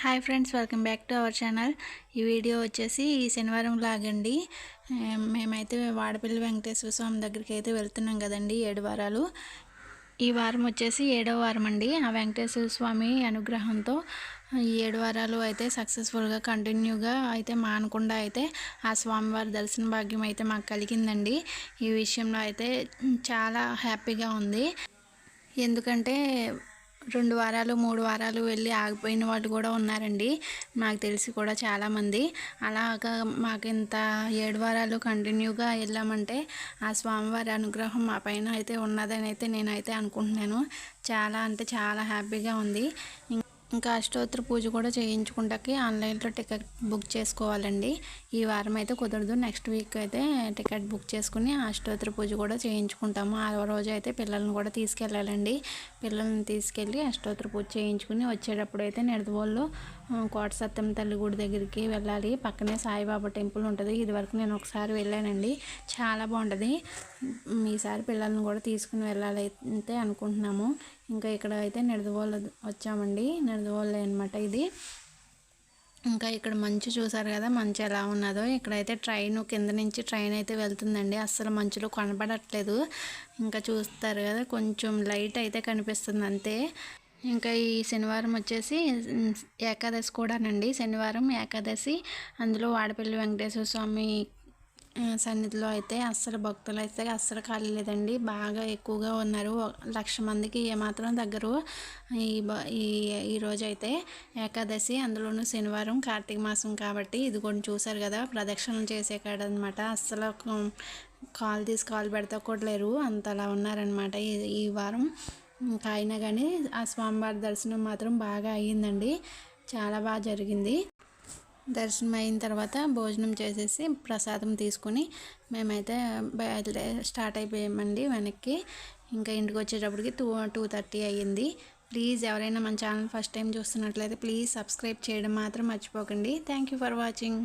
Hi friends, welcome back to our channel. ఈ video వచ్చేసి ఈ శనివారం లాగండి. మేమైతే వాడపల్లి వెంకటేశ్వర స్వామి దగ్గరికి అయితే వెళ్తున్నాం కదండి. 7 వారాలు. ఈ వారం వచ్చేసి 7వ వారం అండి. ఆ వెంకటేశ్వర స్వామి అనుగ్రహంతో ఈ 7 వారాలు అయితే సక్సెస్ఫుల్గా కంటిన్యూగా అయితే మానకుండా అయితే ఆ స్వామివారి దర్శన భాగ్యం అయితే మాకు కలిగిందండి. ఈ విషయంలో అయితే చాలా హ్యాపీగా ఉంది. ఎందుకంటే 2 వారాలు 3 వారాలు వెళ్ళి ఆగిపోయిన వాళ్ళు కూడా ఉన్నారండి. నాకు తెలిసి కూడా చాలామంది. అలాగా మాకు ఇంత 7 వారాలు కంటిన్యూగా వెళ్ళామంటే ఆ స్వామివారి అనుగ్రహం మా పైన అయితే ఉన్నదని అయితే నేనైతే అనుకుంటున్నాను. చాలా అంటే చాలా హ్యాపీగా ఉంది. ఇంకా అష్టోత్తర పూజ కూడా చేయించుకుంటాకి ఆన్లైన్లో టికెట్ బుక్ చేసుకోవాలండి. ఈ వారం అయితే కుదరదు. నెక్స్ట్ వీక్ అయితే టికెట్ బుక్ చేసుకుని అష్టోత్తర పూజ కూడా చేయించుకుంటాము. ఆ రోజు అయితే పిల్లల్ని కూడా తీసుకెళ్ళాలండి. పిల్లల్ని తీసుకెళ్ళి అష్టోత్తర పూజ చేయించుకుని వచ్చేటప్పుడు అయితే నిడదవోలు కోట సత్యం తల్లి గుడి దగ్గరికి వెళ్ళాలి. పక్కనే సాయిబాబా టెంపుల్ ఉంటుంది. ఇదివరకు నేను ఒకసారి వెళ్ళానండి. చాలా బాగుంటుంది. ఈసారి పిల్లల్ని కూడా తీసుకుని వెళ్ళాలి అయితే అనుకుంటున్నాము. ఇంకా ఇక్కడ అయితే నిడదవోలు వచ్చామండి. నిడదవోలు అనమాట ఇది. ఇంకా ఇక్కడ మంచు చూసారు కదా, మంచు ఎలా ఉన్నదో. ఇక్కడైతే ట్రైన్ కింద నుంచి ట్రైన్ అయితే వెళ్తుందండి. అస్సలు మంచులో కనపడట్లేదు. ఇంకా చూస్తారు కదా, కొంచెం లైట్ అయితే కనిపిస్తుంది అంతే. ఇంకా ఈ శనివారం వచ్చేసి ఏకాదశి కూడానండి. శనివారం ఏకాదశి. అందులో వాడపల్లి వెంకటేశ్వర స్వామి సన్నిధిలో అయితే అస్సలు భక్తులు అయితే అస్సలు ఖాళీ లేదండి. బాగా ఎక్కువగా ఉన్నారు. 1,00,000 మందికి ఏమాత్రం దగ్గరు. ఈరోజు అయితే ఏకాదశి, అందులోనూ శనివారం, కార్తీక మాసం కాబట్టి ఇది కూడా చూసారు కదా, ప్రదక్షిణలు చేసే కాడనమాట. అస్సలు కాలు తీసి కాలు పెడతా కూడా లేరు, అంతలా ఉన్నారనమాట ఈ వారం. ఇంకా అయినా కానీ ఆ స్వామివారి దర్శనం మాత్రం బాగా అయ్యిందండి. చాలా బాగా జరిగింది. దర్శనం అయిన తర్వాత భోజనం చేసేసి ప్రసాదం తీసుకుని మేమైతే స్టార్ట్ అయిపోయామండి వెనక్కి. ఇంకా ఇంటికి వచ్చేటప్పటికి 2:30 అయ్యింది. ప్లీజ్ ఎవరైనా మన ఛానల్ ఫస్ట్ టైం చూస్తున్నట్లయితే ప్లీజ్ సబ్స్క్రైబ్ చేయడం మాత్రం మర్చిపోకండి. Thank you for watching.